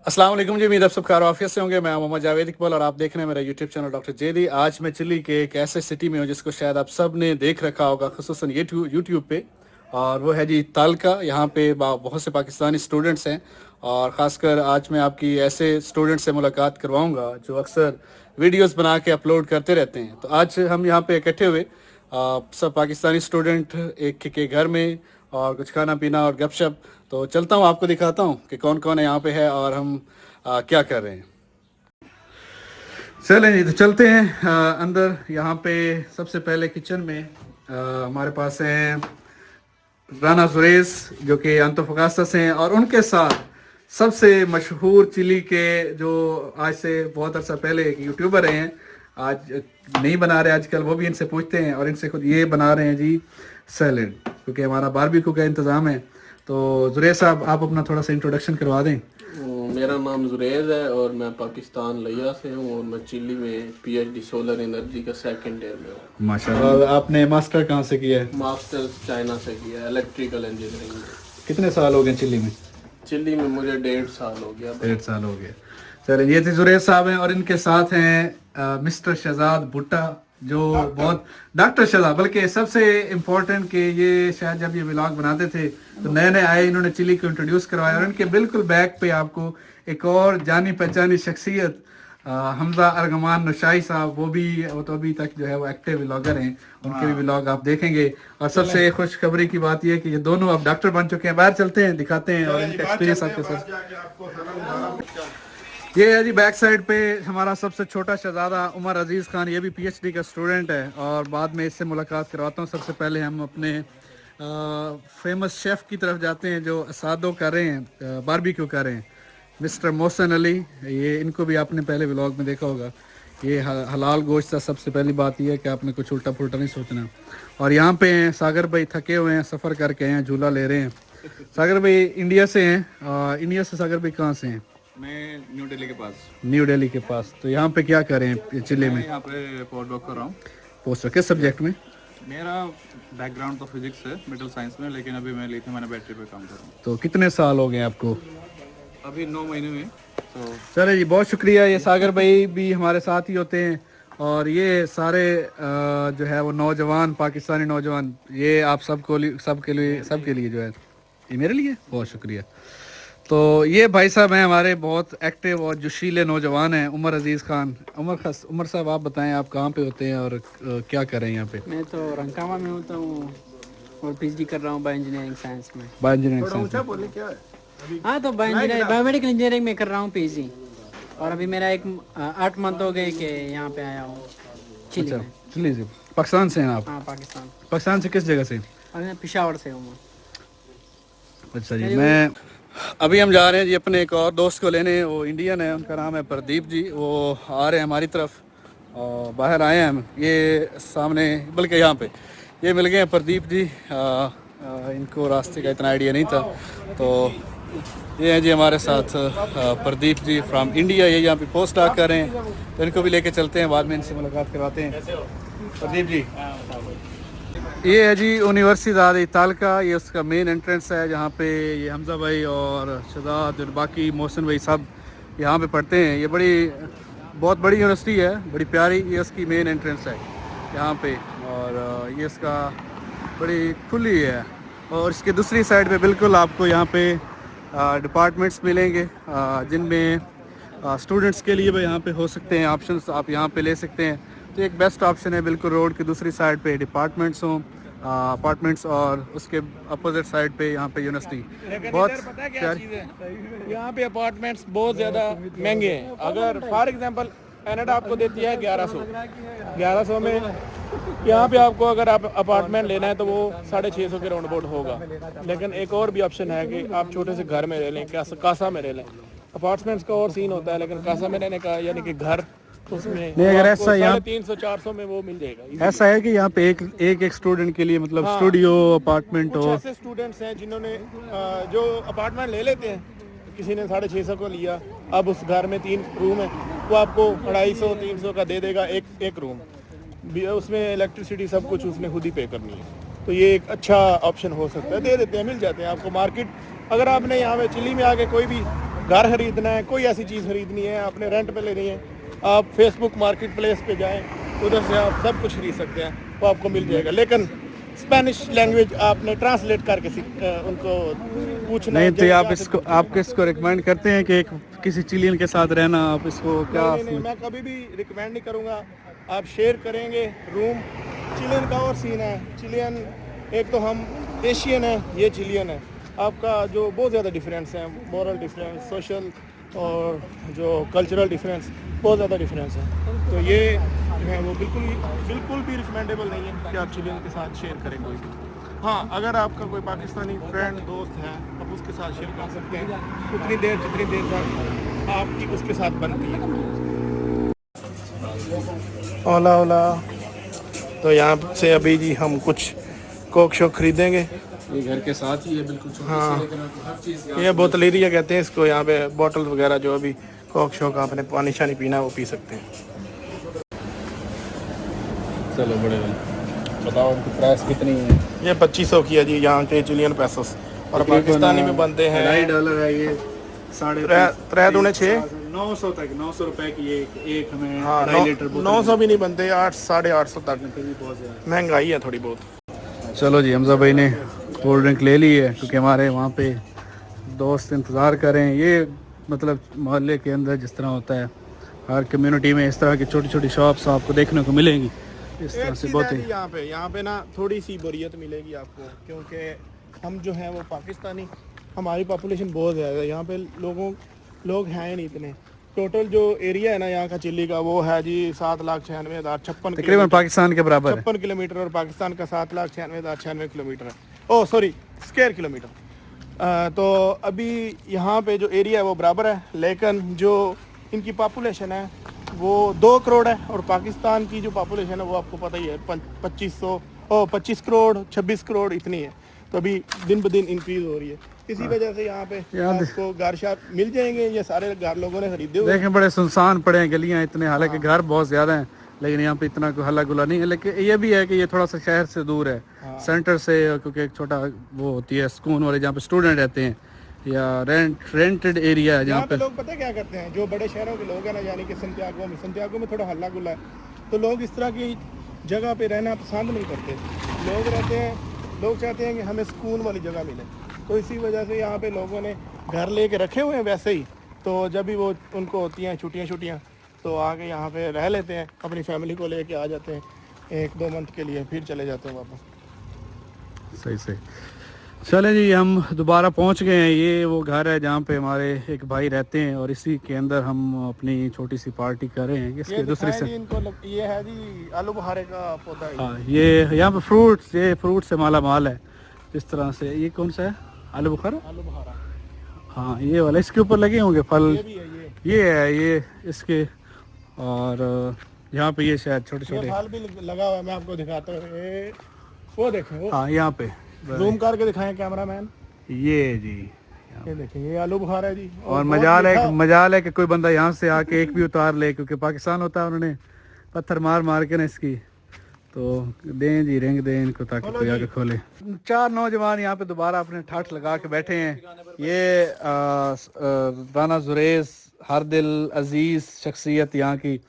अस्सलाम वालेकुम जी, उम्मीद आप सब खैर आफियत से होंगे। मैं मोहम्मद जावेद इकबाल और आप देख रहे हैं मेरा यूट्यूब चैनल डॉक्टर जेदी। आज मैं चिली के एक ऐसे सिटी में हूँ जिसको शायद आप सब ने देख रखा होगा, खुसूसन यूट्यूब पे, और वो है जी तालका। यहाँ पे बहुत से पाकिस्तानी स्टूडेंट्स हैं और ख़ासकर आज मैं आपकी ऐसे स्टूडेंट से मुलाकात करवाऊँगा जो अक्सर वीडियोज़ बना के अपलोड करते रहते हैं। तो आज हम यहाँ पे इकट्ठे हुए सब पाकिस्तानी स्टूडेंट एक के घर में, और कुछ खाना पीना और गपशप। तो चलता हूँ, आपको दिखाता हूँ कि कौन कौन है यहाँ पे है और हम क्या कर रहे हैं। चलें जी, तो चलते हैं अंदर। यहाँ पे सबसे पहले किचन में हमारे पास हैं राना जुरेस जो कि अंतोफगास्ता से हैं, और उनके साथ सबसे मशहूर चिली के जो आज से बहुत अर्सा पहले एक यूट्यूबर रहे हैं, आज नहीं बना रहे आजकल, वो भी इनसे पूछते हैं और इनसे खुद ये बना रहे हैं जी सैलेड, क्योंकि हमारा बारबेक्यू का इंतज़ाम है। तो जुरेज साहब, आप अपना थोड़ा सा इंट्रोडक्शन करवा दें। मेरा नाम जुरेज है और मैं पाकिस्तान लिया से हूँ और मैं चिली में पीएचडी सोलर एनर्जी का सेकंड ईयर में हूँ। माशाल्लाह। आपने मास्टर कहाँ से किया है? मास्टर्स चाइना से किया है, इलेक्ट्रिकल इंजीनियरिंग में। कितने साल हो गए चिली में? चिली में मुझे 1.5 साल हो गया। 1.5 साल हो गया। चलिए, ये थे जुरेज साहब हैं और इनके साथ हैं मिस्टर शहजाद भुट्टा, जो बहुत डॉक्टर शहजाद, बल्कि सबसे इम्पोर्टेंट कि ये शायद जब ये व्लॉग बनाते थे तो नए नए आए, इन्होंने चिली को इंट्रोड्यूस करवाया। और इनके बिल्कुल बैक पे आपको एक और जानी पहचानी शख्सियत हमजा अरगमान नशाई साहब, वो तो अभी तक जो है वो एक्टिव व्लॉगर हैं, उनके भी व्लॉग आप देखेंगे। और सबसे खुशखबरी की बात यह है कि ये दोनों अब डॉक्टर बन चुके हैं। बाहर चलते हैं, दिखाते हैं और इनका एक्सपीरियंस आपके साथ। ये है जी बैक साइड पे हमारा सबसे छोटा शहजादा उमर अजीज़ खान, ये भी पीएचडी का स्टूडेंट है और बाद में इससे मुलाकात करवाता हूँ। सबसे पहले हम अपने फेमस शेफ़ की तरफ जाते हैं जो असादो कर रहे हैं, बारबेक्यू कर रहे हैं, मिस्टर मोहसिन अली। ये इनको भी आपने पहले व्लॉग में देखा होगा। ये हलाल गोश्त का सबसे पहली बात यह है कि आपने कुछ उल्टा पुल्टा नहीं सोचना। और यहाँ पे हैं सागर भाई, थके हुए हैं, सफ़र करके हैं, झूला ले रहे हैं। सागर भाई इंडिया से हैं। इंडिया से सागर भाई कहाँ से हैं? मैं न्यू दिल्ली के पास। न्यू दिल्ली के पास। तो यहाँ पे क्या कर रहे हैं चिली में? यहाँ पे पोस्ट डॉक कर रहा हूँ। पोस्ट किस सब्जेक्ट में? मेरा बैकग्राउंड तो फिजिक्स है, मेटल साइंस में, लेकिन अभी मैं लिथियम आयन बैटरी पे काम कर रहा हूँ। तो कितने साल हो गए आपको? अभी 9 महीने में। तो चले जी, बहुत शुक्रिया। ये सागर भाई भी हमारे साथ ही होते हैं और ये सारे जो है वो नौजवान, पाकिस्तानी नौजवान, ये आप सबके लिए जो है, ये मेरे लिए बहुत शुक्रिया। तो ये भाई साहब हैं हमारे बहुत एक्टिव और जोशीले नौजवान हैं, उमर अजीज़ खान। उमर साहब, आप बताएं आप कहाँ पे होते हैं और क्या कर रहे हैं यहाँ पे? मैं तो रंकामा में होता हूँ और पीएचडी कर रहा हूँ बायो इंजीनियरिंग साइंस में। Bio engineering science. हाँ, तो बायोमेडिकल इंजीनियरिंग में कर रहा हूँ पीएचडी। और अभी मेरा 8 मंथ हो गए कि यहाँ पे आया हूँ चिली में। चिली से? पाकिस्तान से हैं आप? हाँ, पाकिस्तान। पाकिस्तान से किस जगह से? और मैं पेशावर से हूँ। अच्छा जी। मैं अभी हम जा रहे हैं जी अपने एक और दोस्त को लेने। वो इंडियन है, उनका नाम है प्रदीप जी। वो आ रहे हैं हमारी तरफ और बाहर आए हैं हम। ये सामने, बल्कि यहाँ पे ये मिल गए हैं प्रदीप जी। इनको रास्ते का इतना आइडिया नहीं था, तो ये हैं जी हमारे साथ प्रदीप जी फ्रॉम इंडिया। ये यहाँ पे पोस्ट डॉक कर रहे हैं, तो इनको भी लेके चलते हैं, बाद में इनसे मुलाकात करवाते हैं। प्रदीप जी, ये है जी यूनिवर्सिटी तालका, ये उसका मेन एंट्रेंस है जहाँ पे ये हमजा भाई और शहजाद और बाकी मोहसिन भाई सब यहाँ पे पढ़ते हैं। ये बहुत बड़ी यूनिवर्सिटी है, बड़ी प्यारी। ये उसकी मेन एंट्रेंस है यहाँ पे, और ये इसका बड़ी खुली है। और इसके दूसरी साइड पे बिल्कुल आपको यहाँ पे डिपार्टमेंट्स मिलेंगे जिनमें स्टूडेंट्स के लिए भी यहाँ पे हो सकते हैं ऑप्शंस, आप यहाँ पे ले सकते हैं। तो एक बेस्ट ऑप्शन है, बिल्कुल रोड की दूसरी साइड पे डिपार्टमेंट्स हों, अपार्टमेंट्स, और उसके अपोजिट साइड पे यहाँ पे यूनिवर्सिटी। बहुत यहाँ पे अपार्टमेंट्स बहुत ज़्यादा महंगे हैं। अगर फॉर एग्जांपल कनाडा आपको देती है 1100 में, यहाँ पे आपको अगर आप अपार्टमेंट लेना है तो वो 650 के राउंड अबाउट होगा। लेकिन एक और भी ऑप्शन है कि आप छोटे से घर में रह लें, कासा में रह लें। अपार्टमेंट्स का और सीन होता है, लेकिन कासा में रहने का यानी कि घर, उसमें नहीं, अगर ऐसा यहाँ 300-400 में वो मिल जाएगा। ऐसा है कि यहाँ पे एक स्टूडेंट के लिए मतलब स्टूडियो अपार्टमेंट हो। ऐसे स्टूडेंट्स हैं जिन्होंने जो अपार्टमेंट ले लेते हैं, किसी ने 650 को लिया, अब उस घर में 3 रूम है, वो आपको 250-300 का दे देगा एक रूम, उसमें इलेक्ट्रिसिटी सब कुछ उसने खुद ही पे करनी है। तो ये एक अच्छा ऑप्शन हो सकता है, दे देते हैं, मिल जाते हैं आपको। मार्केट अगर आपने यहाँ पे चिली में आके कोई भी घर खरीदना है, कोई ऐसी चीज़ खरीदनी है, आपने रेंट पे लेनी है, आप फेसबुक मार्केट प्लेस पे जाएं, उधर से आप सब कुछ खरीद सकते हैं, वो आपको मिल जाएगा। लेकिन स्पेनिश लैंग्वेज आपने ट्रांसलेट करके उनको पूछना नहीं है। तो आप किसको रिकमेंड करते हैं कि किसी चिलियन के साथ रहना, आप इसको क्या? नहीं, मैं कभी भी रिकमेंड नहीं करूँगा। आप शेयर करेंगे रूम। चिलियन का और सीन है, चिलियन एक तो हम एशियन है, ये चिलियन है, आपका जो बहुत ज़्यादा डिफरेंस है, मॉरल डिफरेंस, सोशल और जो कल्चरल डिफरेंस, बहुत ज़्यादा डिफरेंस है। तो ये जो है वो बिल्कुल भी रिकमेंडेबल नहीं है कि आप चिलियन के साथ शेयर करें कोई भी। हाँ, अगर आपका कोई पाकिस्तानी फ्रेंड दोस्त है, आप उसके साथ शेयर कर सकते हैं उतनी देर जितनी देर तक आपकी उसके साथ बनती है। ओला ओला। तो यहाँ से अभी जी हम कुछ कोक शोक खरीदेंगे। ये घर के साथ ही है, बिल्कुल छोटी सी, लेकिन आपको हर चीज़ ये बोतलेरिया कहते हैं इसको। यहाँ पे बॉटल वगैरह जो अभी कोक शोक आपने पानी शानी पीना है वो पी सकते हैं। चलो बड़े बताओ इनकी प्राइस कितनी है? ये 2500 की है जी यहाँ के चिलियन पैसोस, और पाकिस्तानी में बनते हैं $2.5 है ये, 3.6 900 तक, 900 रुपए की एक हमें। हाँ, 2.5 लीटर 900 भी नहीं बनते, 800-850 तक। बहुत ज़्यादा महंगाई है थोड़ी बहुत। चलो जी, हमजा भाई ने कोल्ड ड्रिंक ले ली है क्योंकि हमारे वहाँ पे दोस्त इंतज़ार कर रहे हैं। ये मतलब मोहल्ले के अंदर जिस तरह होता है, हर कम्युनिटी में इस तरह की छोटी छोटी शॉप्स आपको देखने को मिलेंगी। इस तरह से बहुत ही यहाँ पे ना थोड़ी सी बोरियत मिलेगी आपको, क्योंकि हम जो हैं वो पाकिस्तानी, हमारी पॉपुलेशन बहुत ज़्यादा है यहाँ पे, लोग हैं नहीं इतने। टोटल जो एरिया है ना यहाँ का चिल्ली का, वो है जी 7,96,056 तकरीबन पाकिस्तान के बराबर है। 56 किलोमीटर, और पाकिस्तान का 7,96,096 किलोमीटर है। Oh sorry, square kilometre. तो अभी यहाँ पे जो एरिया है वो बराबर है, लेकिन जो इनकी पॉपुलेशन है वो 2 करोड़ है, और पाकिस्तान की जो पॉपुलेशन है वो आपको पता ही है 25 करोड़ 26 करोड़ इतनी है। तो अभी दिन ब दिन इंक्रीज हो रही है। इसी वजह से यहाँ पे आपको घर शार मिल जाएंगे, ये सारे घर लोगों ने खरीदे हुए। देखें बड़े सुनसान पड़े हैं गलियाँ इतने, हालांकि घर बहुत ज़्यादा हैं, लेकिन यहाँ पे इतना कोई हल्ला गुला नहीं है। लेकिन ये भी है कि ये थोड़ा सा शहर से दूर है, सेंटर से, क्योंकि एक छोटा वो होती है स्कूल वाले जहाँ पे स्टूडेंट रहते हैं, या रेंटेड एरिया है जहाँ पे लोग पता क्या करते हैं, जो बड़े शहरों के लोग हैं ना, यानी कि संतियागो में थोड़ा हल्ला गुला है, तो लोग इस तरह की जगह पे रहना पसंद नहीं करते। लोग चाहते हैं कि हमें सुकून वाली जगह मिले, तो इसी वजह से यहाँ पे लोगों ने घर लेके रखे हुए हैं वैसे ही। तो जब भी वो उनको होती हैं छुट्टियाँ, तो आके यहाँ पे रह लेते हैं, अपनी फैमिली को लेके आ जाते हैं 1-2 मंथ के लिए, फिर चले जाते हैं वापस। सही। चले जी, हम दोबारा पहुंच गए हैं। ये वो घर है जहाँ पे हमारे एक भाई रहते हैं, और इसी के अंदर हम अपनी छोटी सी पार्टी कर रहे हैं। इसके दूसरी से ये है जी आलू बुखारे का पौधा है। हाँ, ये यहाँ पे फ्रूट से माला माल है इस तरह से। ये कौन सा है? आलू बुखारा। हाँ, ये वाला, इसके ऊपर लगे होंगे फल। ये इसके, और यहाँ पे ये शायद छोटे छोटे फल भी लगा हुआ है। मैं आपको दिखाता हूँ, वो देखो। हाँ, यहाँ पे जूम करके दिखाएं कैमरामैन। ये जी, ये देखें, ये आलू बुखारा है जी। और मजाल है कि कोई बंदा यहाँ से आके एक भी उतार ले, क्योंकि पाकिस्तान होता है, उन्होंने पत्थर मार के ना इसकी, तो दें जी, रेंग दें इनको ताकि कोई आगे खोले। 4 नौजवान यहाँ पे दोबारा अपने ठाठ लगा के बैठे हैं। ये राना जुरेज, हरदिल अजीज शख्सियत यहाँ की,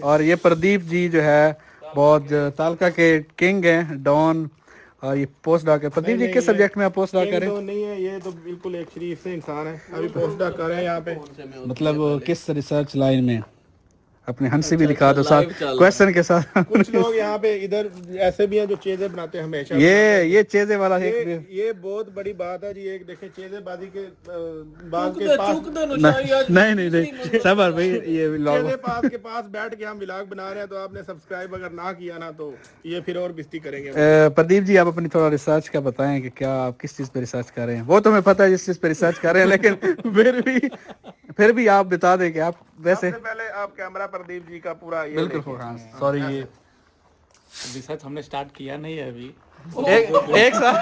और ये प्रदीप जी जो है बहुत तालका के किंग हैं, डॉन, और ये पोस्ट डॉक है। प्रदीप जी किस सब्जेक्ट में आप पोस्ट डॉक कर रहे हैं? नहीं है, ये तो बिल्कुल एक शरीफ से इंसान है, अभी पोस्ट डॉक कर रहे हैं यहाँ पे। मतलब किस रिसर्च लाइन में? अपने हंसी भी दिखा दो साथ क्वेश्चन के साथ। कुछ लोग यहाँ पे इधर ऐसे भी हैं जो चीजें बनाते हैं हमेशा। ये चीजें वाला ये बहुत बड़ी बात है जी। एक देखें चीजेबाजी के बात के पास नहीं सबर भाई, ये चीजेबाज के पास बैठ के हम व्लॉग बना रहे हैं, तो आपने सब्सक्राइब अगर ना किया ना तो ये फिर और बेइज्जती करेंगे। प्रदीप जी, आप अपनी थोड़ा रिसर्च का बताएं कि क्या आप किस चीज पे रिसर्च कर रहे हैं? वो तो हमें पता है जिस चीज पे रिसर्च कर रहे हैं, लेकिन फिर भी आप बता दें कि आप वैसे। पहले आप कैमरा प्रदीप जी का पूरा ये बिल्कुल, सॉरी, ये रिसर्च हमने स्टार्ट किया नहीं है अभी, एक साल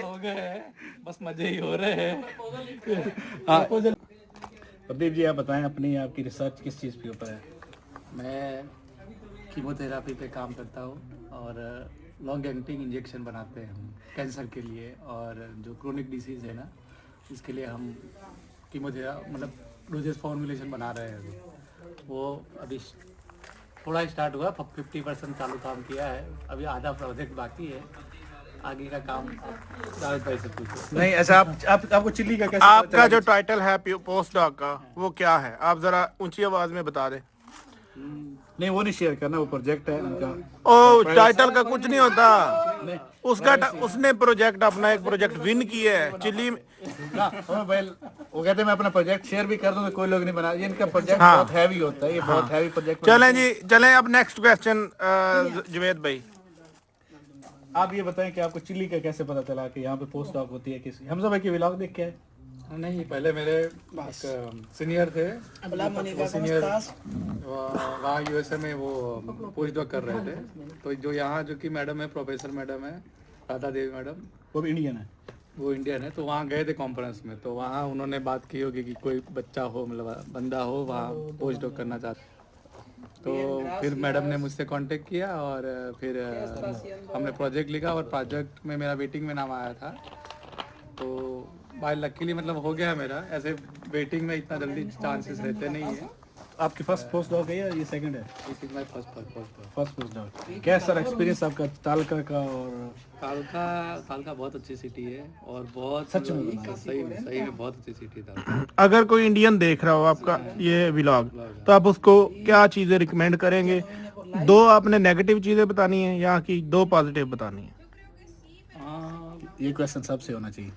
हो गए हैं, बस मजे ही हो रहे हैं। प्रदीप जी, आप बताएं अपनी, आपकी रिसर्च किस चीज़ के ऊपर है? मैं कीमोथेरापी पे काम करता हूँ, और लॉन्ग एक्टिंग इंजेक्शन बनाते हैं हम कैंसर के लिए, और जो क्रोनिक डिसीज़ है ना इसके लिए हम कीमोथेरापी मतलब डोजेस फॉर्मुलेशन बना रहे हैं अभी। वो अभी थोड़ा स्टार्ट हुआ, 50% चालू काम किया है, अभी आधा प्रोजेक्ट बाकी है, आगे का काम जावेद भाई से पूछो। नहीं ऐसा आपको चिल्ली का कैसे आपका जो टाइटल है पोस्ट डॉक का वो क्या है, आप जरा ऊंची आवाज में बता दें। नहीं वो नहीं शेयर करना, वो प्रोजेक्ट है उनका। ओ टाइटल का कुछ नहीं होता उसका, उसने प्रोजेक्ट अपना एक प्रोजेक्ट विन किया है चिल्ली में। वो कहते हैं मैं अपना प्रोजेक्ट शेयर भी कर दूं तो कोई लोग नहीं बना, ये इनका प्रोजेक्ट हाँ। बहुत हैवी होता है, ये बहुत हैवी प्रोजेक्ट। चलें जी, चलें अब नेक्स्ट क्वेश्चन जवेद भाई। आप ये बताएं कि आपको चिल्ली का कैसे पता चला कि यहाँ पे पोस्ट डॉक होती है किसी? हमजा भाई की व्लॉग देख के आए? नहीं, पहले मेरे सीनियर थे, वो सीनियर वहाँ यूएसए में वो पोस्ट डॉक कर रहे थे। तो जो यहाँ जो कि मैडम है, प्रोफेसर मैडम है राधा देवी मैडम, वो भी इंडियन है? वो इंडियन है। तो वहाँ गए थे कॉन्फ्रेंस में, तो वहाँ उन्होंने बात की होगी कि कोई बच्चा हो, मतलब बंदा हो वहाँ पोस्ट डॉक करना चाहता। तो फिर मैडम ने मुझसे कांटेक्ट किया और फिर हमने प्रोजेक्ट लिखा और प्रोजेक्ट में मेरा वेटिंग में नाम आया था। तो बाय लकीली मतलब हो गया मेरा, ऐसे वेटिंग में इतना जल्दी चांसेस रहते नहीं है। आपकी फर्स्ट पोस्ट डॉक है या ये सेकंड है? This is my first post doc. कैसा एक्सपीरियंस आपका तालका का? और तालका बहुत अच्छी सिटी है और बहुत सच में सही में बहुत अच्छी सिटी था। अगर कोई इंडियन देख रहा हो आपका ये व्लॉग, तो आप उसको क्या चीजें रिकमेंड करेंगे? 2 आपने नेगेटिव चीजें बतानी है, यहाँ की 2 पॉजिटिव बतानी है। ये क्वेश्चन सबसे होना चाहिए।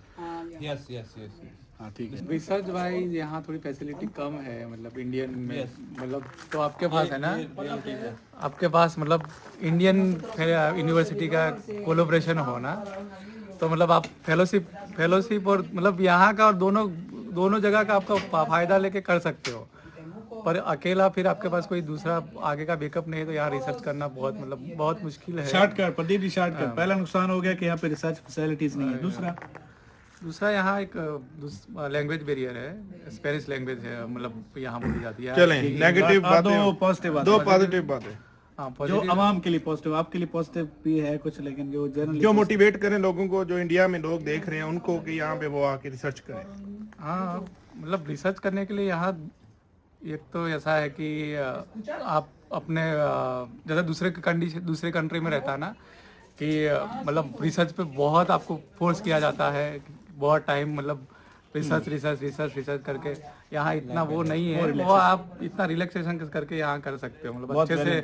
Yes yes yes. हाँ ठीक है। रिसर्च वाइज यहाँ थोड़ी फैसिलिटी कम है, मतलब इंडियन में मतलब। तो आपके पास है ना, आपके पास मतलब इंडियन यूनिवर्सिटी का कोलैबोरेशन हो ना, तो मतलब आप फेलोशिप और मतलब यहाँ का और दोनों जगह का आपका फायदा लेके कर सकते हो। पर अकेला फिर आपके पास कोई दूसरा आगे का बैकअप नहीं है, तो यहाँ रिसर्च करना बहुत मुश्किल है। Shortcut Pradeep ji, shortcut. पहला नुकसान हो गया कि यहाँ पे रिसर्च फैसिलिटीज नहीं है। दूसरा यहाँ एक लैंग्वेज बैरियर है, स्पेनिश लैंग्वेज है, मतलब यहाँ बोली जाती है। चलें नेगेटिव बातें, 2 पॉजिटिव बातें, 2 पॉजिटिव बातें। हाँ, जो पॉजिटिव आवाम के लिए पॉजिटिव, आपके लिए पॉजिटिव भी है कुछ, लेकिन जो जनरल जो मोटिवेट करें लोगों को, जो इंडिया में लोग देख रहे हैं उनको, कि यहाँ पे वो आके रिसर्च करें। हाँ, मतलब रिसर्च करने के लिए यहाँ एक तो ऐसा है कि आप अपने जैसे दूसरे कंट्री में रहता है ना, कि मतलब रिसर्च पे बहुत आपको फोर्स किया जाता है, बहुत टाइम मतलब रिसर्च करके। यहाँ इतना वो नहीं है, वो आप इतना रिलैक्सेशन करके यहाँ कर सकते हो, मतलब अच्छे से।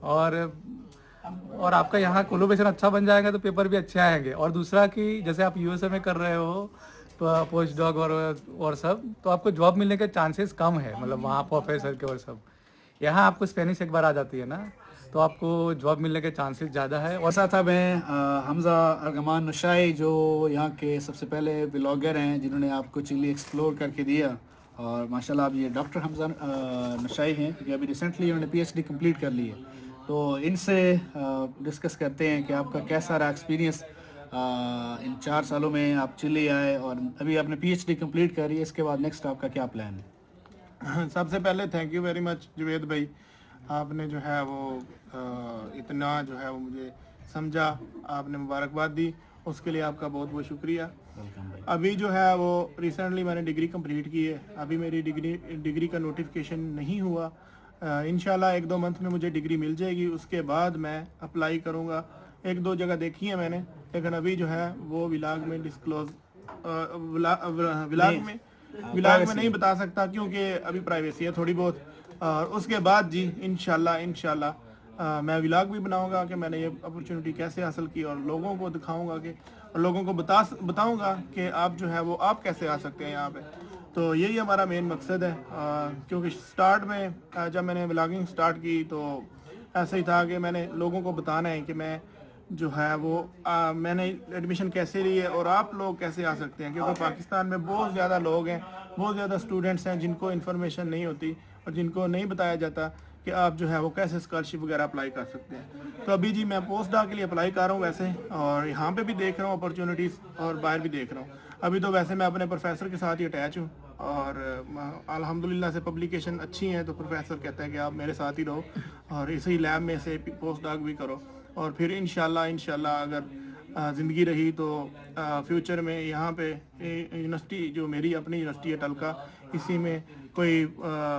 और आपका यहाँ कोलैबोरेशन अच्छा बन जाएगा तो पेपर भी अच्छे आएंगे। और दूसरा कि जैसे आप यूएसए में कर रहे हो पोस्ट डॉक और सब, तो आपको जॉब मिलने के चांसेस कम है, मतलब वहाँ प्रोफेसर के और सब। यहाँ आपको स्पेनिश एक बार आ जाती है ना, तो आपको जॉब मिलने के चांसेस ज़्यादा है। और साथ में हमजा अरगमान नशाई, जो यहाँ के सबसे पहले ब्लॉगर हैं जिन्होंने आपको चिली एक्सप्लोर करके दिया। और माशाल्लाह आप ये डॉक्टर हमजा नशाई हैं, जो अभी रिसेंटली उन्होंने पीएचडी कंप्लीट कर ली है। तो इनसे डिस्कस करते हैं कि आपका कैसा रहा एक्सपीरियंस इन 4 सालों में आप चिली आए, और अभी आपने पीएचडी कंप्लीट करी है, इसके बाद नेक्स्ट आपका क्या प्लान है? सबसे पहले thank you very much Javed भाई, आपने जो है वो इतना जो है वो मुझे समझा, आपने मुबारकबाद दी, उसके लिए आपका बहुत बहुत शुक्रिया। अभी जो है वो रिसेंटली मैंने डिग्री कंप्लीट की है, अभी मेरी डिग्री का नोटिफिकेशन नहीं हुआ। इंशाल्लाह 1-2 मंथ में मुझे डिग्री मिल जाएगी, उसके बाद मैं अप्लाई करूँगा। 1-2 जगह देखी है मैंने, लेकिन अभी जो है वो व्लॉग में डिस्क्लोज व्लॉग में नहीं बता सकता, क्योंकि अभी प्राइवेसी है थोड़ी बहुत। और उसके बाद जी इंशाल्लाह मैं व्लॉग भी बनाऊंगा कि मैंने ये अपॉर्चुनिटी कैसे हासिल की, और लोगों को दिखाऊंगा कि, और लोगों को बताऊंगा कि आप जो है वो आप कैसे आ सकते हैं यहाँ पे। तो यही हमारा मेन मकसद है। क्योंकि स्टार्ट में जब मैंने व्लॉगिंग स्टार्ट की तो ऐसा ही था कि मैंने लोगों को बताना है कि मैं जो है वो मैंने एडमिशन कैसे ली है और आप लोग कैसे आ सकते हैं। क्योंकि पाकिस्तान में बहुत ज़्यादा लोग हैं, बहुत ज़्यादा स्टूडेंट्स हैं जिनको इन्फॉर्मेशन नहीं होती और जिनको नहीं बताया जाता कि आप जो है वो कैसे स्कॉलरशिप वगैरह अप्लाई कर सकते हैं। तो अभी जी मैं पोस्ट डॉक के लिए अप्लाई कर रहा हूँ वैसे, और यहाँ पे भी देख रहा हूँ अपॉर्चुनिटीज़, और बाहर भी देख रहा हूँ। अभी तो वैसे मैं अपने प्रोफेसर के साथ ही अटैच हूँ, और अल्हम्दुलिल्लाह से पब्लिकेशन अच्छी हैं, तो प्रोफेसर कहता है कि आप मेरे साथ ही रहो और इसी लैब में से पोस्ट डॉक भी करो। और फिर इंशाल्लाह अगर ज़िंदगी रही तो फ्यूचर में यहाँ पे यूनिवर्सिटी जो मेरी अपनी यूनिवर्सिटी है टलका, इसी में कोई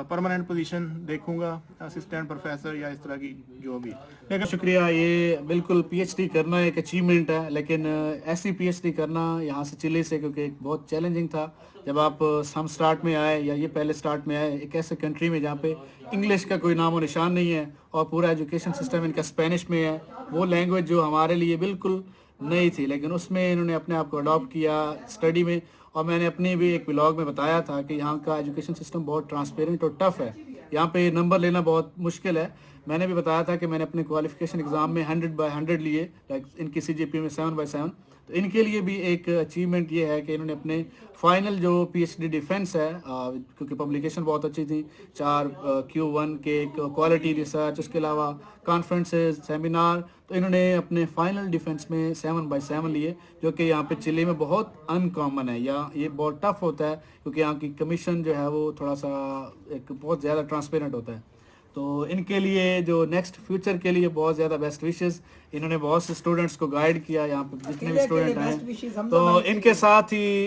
परमानेंट पोजीशन देखूंगा, असिस्टेंट प्रोफेसर या इस तरह की जो भी। लेकिन शुक्रिया, ये बिल्कुल पीएचडी करना एक अचीवमेंट है, लेकिन ऐसी पीएचडी करना यहाँ से चिली से, क्योंकि एक बहुत चैलेंजिंग था जब आप हम स्टार्ट में आए या ये पहले स्टार्ट में आए एक ऐसे कंट्री में जहाँ पे इंग्लिश का कोई नामो निशान नहीं है और पूरा एजुकेशन सिस्टम इनका स्पेनिश में है। वो लैंग्वेज जो हमारे लिए बिल्कुल नई थी, लेकिन उसमें इन्होंने अपने आप को अडॉप्ट किया स्टडी में। और मैंने अपनी भी एक व्लॉग में बताया था कि यहाँ का एजुकेशन सिस्टम बहुत ट्रांसपेरेंट और टफ है, यहाँ पे नंबर लेना बहुत मुश्किल है। मैंने भी बताया था कि मैंने अपने क्वालिफिकेशन एग्जाम में 100/100 लिए, लाइक इनकी CGPA में 7/7। तो इनके लिए भी एक अचीवमेंट ये है कि इन्होंने अपने फाइनल जो PhD डिफेंस है, क्योंकि पब्लिकेशन बहुत अच्छी थी, 4 Q1 के क्वालिटी रिसर्च, उसके अलावा कॉन्फ्रेंसेस, सेमिनार, तो इन्होंने अपने फाइनल डिफेंस में 7/7 लिए, जो कि यहाँ पे चिली में बहुत अनकॉमन है, या ये बहुत टफ होता है क्योंकि यहाँ की कमीशन जो है वो थोड़ा सा एक बहुत ज़्यादा ट्रांसपेरेंट होता है। तो इनके लिए जो नेक्स्ट फ्यूचर के लिए बहुत ज़्यादा बेस्ट विशेस। इन्होंने बहुत से स्टूडेंट्स को गाइड किया, यहाँ पे जितने भी स्टूडेंट हैं, तो इनके साथ ही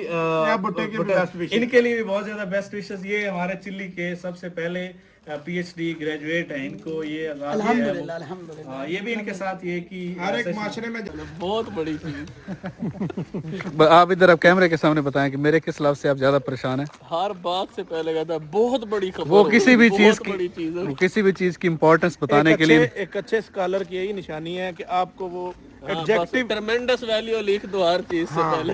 इनके लिए भी बहुत ज़्यादा बेस्ट विशेस। ये हमारे चिली के सबसे पहले PhD ग्रेजुएट हैं, इनको ये अल्हम्दुलिल्लाह, ये भी इनके साथ ये कि हर एक माशरे में बहुत बड़ी चीज। आप इधर अब कैमरे के सामने बताएं कि मेरे किस लफ्ज से आप ज्यादा परेशान हैं। हर बात से पहले कहता है बहुत बड़ी खबर, वो किसी भी चीज बड़ी चीज है। वो किसी भी चीज की इम्पोर्टेंस बताने के लिए एक अच्छे स्कॉलर की यही निशानी है कि आपको वो एडजेक्टिव ट्रेमेंडस वैल्यू लिख दो हर चीज से पहले।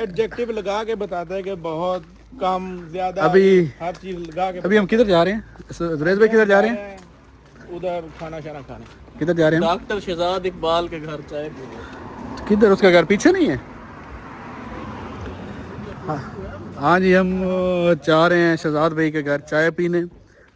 एडजेक्टिव लगा के बताता है कि बहुत कम ज्यादा, अभी हर चीज लगा के। अभी हम किधर जा रहे हैं जुरैज भाई, किधर जा रहे हैं? उधर खाना शाना खाने। किधर जा रहे हैं? डॉक्टर शहजाद इकबाल के घर चाय पीने। किधर? उसका घर पीछे नहीं है? हाँ जी, हम जा रहे हैं शहजाद भाई के घर चाय पीने।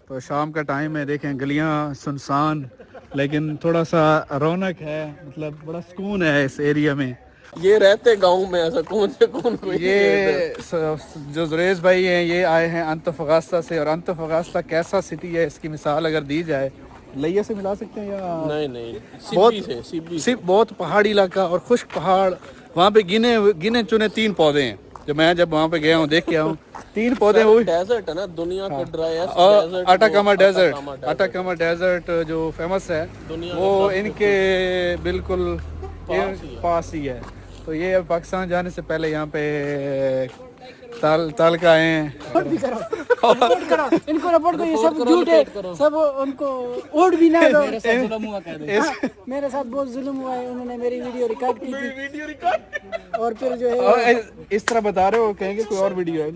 तो शाम का टाइम है, देखें गलियां सुनसान, लेकिन थोड़ा सा रौनक है, मतलब बड़ा सुकून है इस एरिया में। ये रहते गांव में, ऐसा कौन से कौन कोई ये जो जुरैज भाई हैं ये आए हैं अंतफगास्ता से, और अंतफगास्ता कैसा सिटी है इसकी मिसाल अगर दी जाए, लिया से मिला सकते हैं या नहीं बहुत सिर्फ बहुत पहाड़ी इलाका और खुश्क पहाड़। वहाँ पे गिने चुने 3 पौधे हैं जो मैं जब वहाँ पे गया हूँ देख के आया हूँ। 3 पौधे वो डेजर्ट है ना, दुनिया का ड्राईएस्ट और डेजर्ट, अटाकामा डेजर्ट जो फेमस है वो इनके बिल्कुल पास ही है। तो ये अब पाकिस्तान जाने से पहले यहाँ पे ताल का आए हैं। रिपोर्ट करो इनको, रिपोर्ट करो, ये सब झूठ है, सब उनको वोट भी ना दो। मेरे साथ बहुत जुल्म हुआ है, उन्होंने मेरी वीडियो रिकॉर्ड की थी और फिर जो है इस तरह बता रहे हो, कहेंगे कोई और वीडियो है।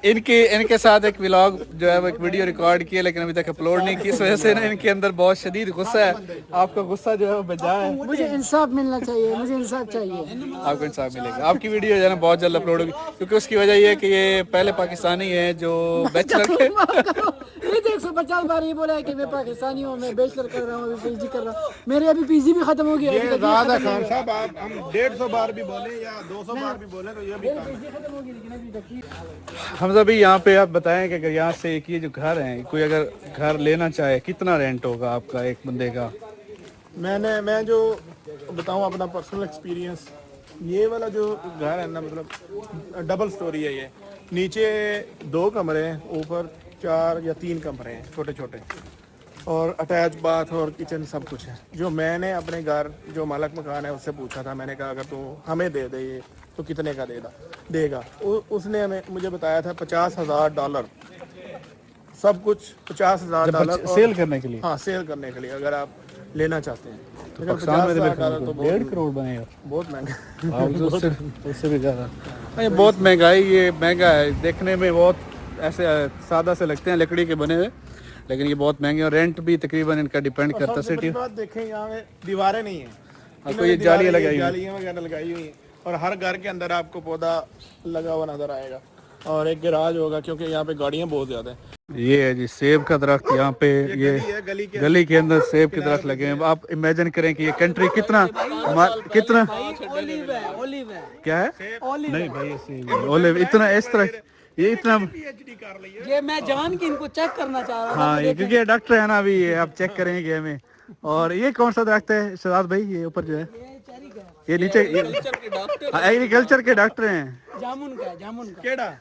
इनके साथ एक व्लॉग जो है वो एक वीडियो रिकॉर्ड की है, लेकिन अभी तक अपलोड नहीं की, इस वजह से ना इनके अंदर बहुत शदीद गुस्सा है। आपका गुस्सा जो है वो बजा है। मुझे इंसाफ मिलना चाहिए, मुझे इंसाफ चाहिए। आपको इंसाफ मिलेगा, आपकी वीडियो जो है ना बहुत जल्द अपलोड होगी, क्योंकि उसकी वजह ये है कि ये पहले पाकिस्तानी है जो बैचलर के ये तो 150 बार ये बोला है कि मैं पाकिस्तानी हूँ, मैं बैचलर कर रहा हूँ, PhD कर रहा हूँ। मेरे अभी PG भी खत्म हो गया। खान साहब आप हम 150 बार भी बोले या 200 बार भी बोले तो ये भी खत्म हो गया। हमजा भी यहाँ पे आप बताएं कि अगर यहाँ से एक ये जो घर है, कोई अगर घर लेना चाहे कितना रेंट होगा आपका एक बंदे का? मैं जो बताऊँ अपना पर्सनल एक्सपीरियंस, ये वाला जो घर है ना, मतलब डबल स्टोरी है, ये नीचे 2 कमरे हैं, ऊपर 4 या 3 कमरे हैं छोटे छोटे, और अटैच बाथ और किचन सब कुछ है। जो मैंने अपने घर जो मालिक मकान है उससे पूछा था, मैंने कहा अगर तू हमें दे दे ये तो कितने का देगा। उसने मुझे बताया था $50,000, सब कुछ $50,000 सेल करने के लिए। हाँ, सेल करने के लिए अगर आप लेना चाहते हैं। तो पाकिस्तान में तो 1.5 करोड़ बनेगा, बहुत महंगा। उससे भी ज़्यादा बहुत महंगाई, ये महंगा है, देखने में बहुत ऐसे सादा से लगते हैं लकड़ी के बने हुए, लेकिन ये बहुत महंगे, और रेंट भी तकरीबन इनका डिपेंड करता है सिटी। बात देखें, यहाँ में दीवारें नहीं है, तो ये जालियाँ वगैरह लगाई हुई हैं, और हर घर के अंदर आपको पौधा लगा हुआ नजर आएगा, और एक गैराज होगा क्योंकि यहाँ पे गाड़ियाँ बहुत ज्यादा हैं। ये है जी सेब का दरख्त, यहाँ पे ये गली के अंदर सेब के दरख्त लगे हैं। आप इमेजिन करें कि ये कंट्री कितना ओलिव है क्या है? नहीं भाई, ओलिव इतना इस तरह ये इतना ये मैं जान के इनको चेक करना चाह रहा था। हाँ ये क्योंकि डॉक्टर है ना अभी, ये आप चेक करेंगे हमें। और ये कौन सा दरख्त है शहजाद भाई, ये ऊपर जो है ये नीचे एग्रीकल्चर के डॉक्टर हैं। जामुन का, जामुन का। केड़ा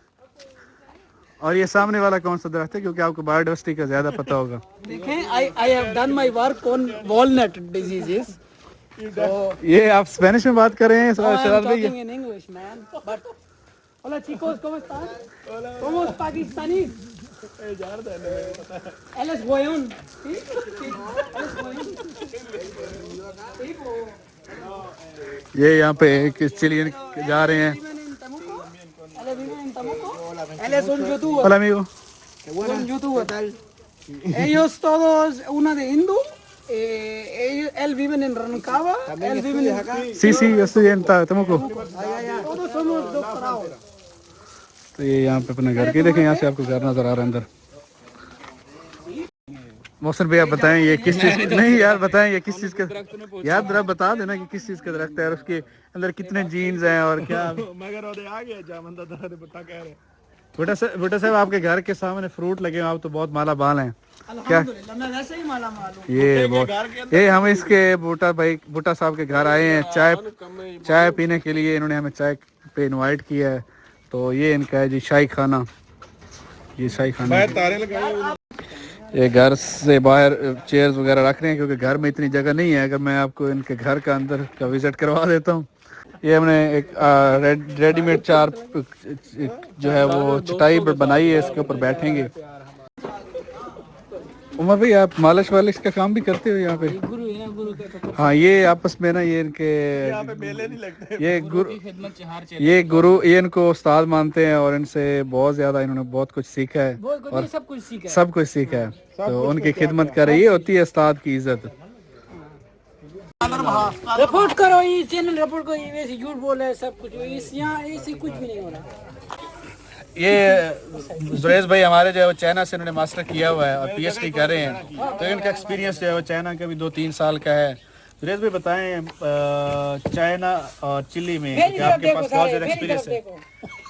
और ये सामने वाला कौन सा दरख्त है, क्योंकि आपको बायोडाइवर्सिटी का ज्यादा पता होगा। देखें, I have done my work on walnut diseases. ये आप स्पेनिश में बात कर रहे हैं शहजाद भाई? in English, man. But hola chicos, ¿cómo están? Somos pakistaníes. Él es Goyón. ¿Sí? Sí. Él es Goyón. ये यहाँ पे चिलियन जा रहे हैं। Él es un youtuber. Hola amigo. Un youtuber tal. Ellos todos, una de hindú. Él vive en Rancagua. Él vive en acá. Sí, sí, yo estoy en Temuco। Todos somos doctorados. तो ये यहाँ पे अपने घर के देखें, यहाँ से आपको घर नजर आ रहा है अंदर। मोहसिन भैया बताएं ये किस चीज, नहीं यार बताएं ये किस चीज का, यार जरा बता देना कि किस चीज का दरख्त है और उसके अंदर कितने जीन्स हैं और क्या। मगर ओदे आ गया जामंदा दरद बट्टा कह रहे। बूटा साहब आपके घर के सामने फ्रूट लगे हैं, आप तो बहुत माला बाल हैं क्या? अल्हम्दुलिल्लाह, मैं वैसे ही माला माल हूं। ये बहुत, ये हम इसके बूटा साहब के घर आए हैं चाय पीने के लिए। इन्होंने हमें चाय पे इनवाइट किया है। तो ये इनका है जी शाही खाना, ये शाही खाना। तारे लगाए ये घर से बाहर चेयर्स वगैरह रख रहे हैं क्योंकि घर में इतनी जगह नहीं है। अगर मैं आपको इनके घर का अंदर का विजिट करवा देता हूँ। ये हमने एक रेडीमेड चार जो है वो चटाई बनाई है, इसके ऊपर बैठेंगे। उमर भाई आप मालिश वालिश का काम भी करते हो यहाँ पे? गुरु है, गुरु का। हाँ ये आपस में ना ये इनके यहाँ पे मेले नहीं लगते। ये गुरु ये इनको उस्ताद मानते हैं और इनसे बहुत ज्यादा इन्होंने बहुत कुछ सीखा है और सब कुछ सीखा है। सब कुछ सीखा है। तो उनकी खिदमत कर रही होती है उस्ताद की इज्जत। रिपोर्ट करो, ये चैनल रिपोर्ट करो, ये वैसे झूठ बोल रहा है सब कुछ। इस यहाँ ऐसे कुछ भी नहीं हो रहा। ये जुरेज भाई हमारे जो है वो चाइना से इन्होंने मास्टर किया हुआ है और पीएचडी कर रहे हैं। तो इनका एक्सपीरियंस जो है वो चाइना का भी 2-3 साल का है। जुरेज भाई बताएं चाइना और चिली में आपके पास बहुत ज़्यादा एक्सपीरियंस है,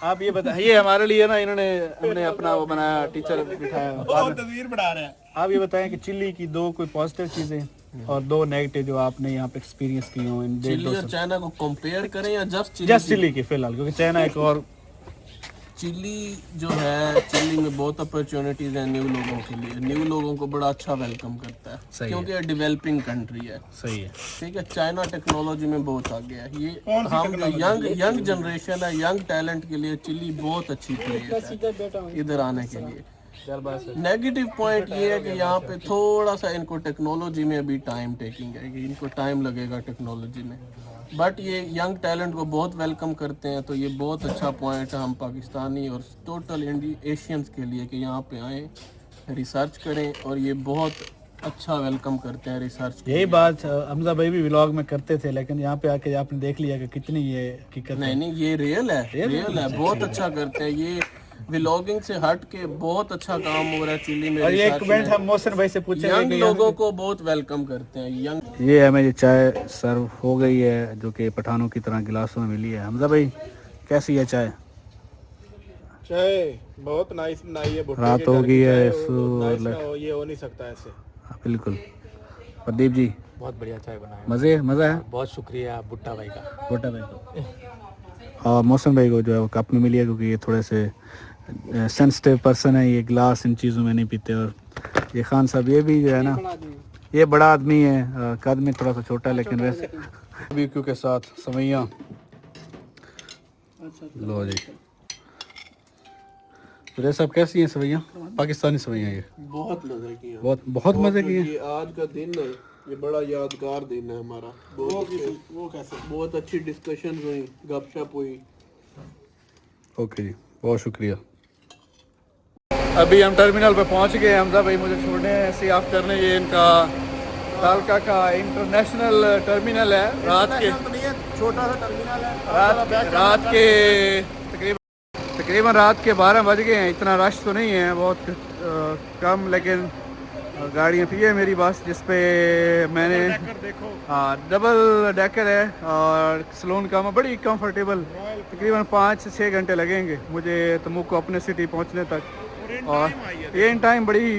आप ये बताएं। ये हमारे लिए ना हमने अपना वो बनाया, टीचर बिठाया, तस्वीर बढ़ा रहे हैं। आप ये बताएं कि चिली की 2 कोई पॉजिटिव चीज़ें और 2 नेगेटिव जो आपने यहाँ पे एक्सपीरियंस की हो। चिली और चाइना को कंपेयर करें या जस्ट चिली की फिलहाल, क्योंकि चाइना एक और चिली जो है, चिली में बहुत अपॉर्चुनिटीज हैं न्यू लोगों के लिए। न्यू लोगों को बड़ा अच्छा वेलकम करता है क्योंकि ये डेवलपिंग कंट्री है। सही है, ठीक है। चाइना टेक्नोलॉजी में बहुत आगे है। ये हम जो यंग जनरेशन है, यंग टैलेंट के लिए चिली बहुत अच्छी प्लेस है इधर आने के लिए। नेगेटिव पॉइंट ये है कि यहाँ पे थोड़ा सा इनको टेक्नोलॉजी में अभी टाइम टेकिंग है, कि इनको टाइम लगेगा टेक्नोलॉजी में। बट ये यंग टैलेंट को बहुत वेलकम करते हैं। तो ये बहुत अच्छा पॉइंट है हम पाकिस्तानी और टोटल एशियंस के लिए कि यहाँ पे आएँ, रिसर्च करें। और ये बहुत अच्छा वेलकम करते हैं रिसर्च। यही बात हमजा भाई भी व्लॉग में करते थे, लेकिन यहाँ पे आके आपने देख लिया कि कितनी ये हकीकत है। नहीं ये रियल है, बहुत अच्छा करते हैं। ये व्लॉगिंग से हट के बहुत अच्छा काम हो रहा है चिली में। और ये कमेंट हम मोहसिन भाई से पूछे, यंग लोगों को बहुत वेलकम करते हैं यंग। ये हमें ये चाय सर्व हो गई है जो कि पठानों की तरह गिलासों में मिली है। हमजा भाई कैसी है चाय? चाय बहुत नाइस बनाई है। रात हो गई है, ये हो नहीं सकता ऐसे। बिल्कुल। प्रदीप जी बहुत बढ़िया चाय बनाया, मज़ा है। बहुत शुक्रिया भुट्टा भाई का। और मौसम भाई को जो है वो कप में मिली है क्योंकि ये थोड़े से सेंसिटिव पर्सन है, ये ग्लास इन चीज़ों में नहीं पीते। और ये खान साहब ये भी जो है ना, ये बड़ा आदमी है, कद में थोड़ा सा छोटा लेकिन वैसे बीक्यू के साथ सवैयाँ। लो जी तो सब कैसी हैं सवैयाँ? पाकिस्तानी सवैयाँ ये बहुत मजे की है, बहुत मज़े की है। ये आज का दिन है, ये बड़ा यादगार दिन है हमारा। बहुत अच्छी डिस्कशन हुई, गपशप हुई। ओके जी, बहुत शुक्रिया। अभी हम टर्मिनल पे पहुंच गए। हमजा भाई मुझे छोड़ने हैं सी ऑफ करने। ये इनका तालका का इंटरनेशनल टर्मिनल है। रात के छोटा सा टर्मिनल है। रात के तकरीबन रात के 12 बज गए हैं। इतना रश तो नहीं है, बहुत कम, लेकिन और गाड़ियाँ भी है मेरी बस जिस पे मैंने हाँ डबल डेकर है और सलोन का बड़ी कंफर्टेबल, तकरीबन 5 से 6 घंटे लगेंगे मुझे तमुक को अपने सिटी पहुंचने तक। और ये इन टाइम बड़ी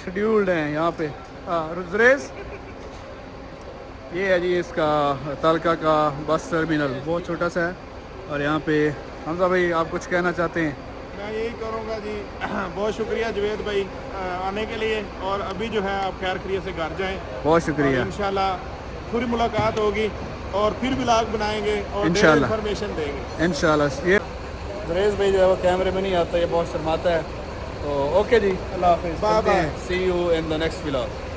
शेड्यूल्ड है यहाँ पे। रुजरेस ये है जी इसका तलका का बस टर्मिनल, बहुत छोटा सा है। और यहाँ पे हमजा भाई आप कुछ कहना चाहते हैं? मैं यही करूँगा जी, बहुत शुक्रिया जुवेद भाई आने के लिए, और अभी जो है आप खैर खैरियत से घर जाएं। बहुत शुक्रिया। इंशाल्लाह पूरी मुलाकात होगी और फिर व्लॉग बनाएंगे और इंशाल्लाह इन्फॉर्मेशन देंगे इंशाल्लाह। ये जुरेज भाई जो है वो कैमरे में नहीं आता, ये बहुत शर्माता है। तो ओके जी, अल्लाह हाफिज़, bye bye, see you in the next vlog.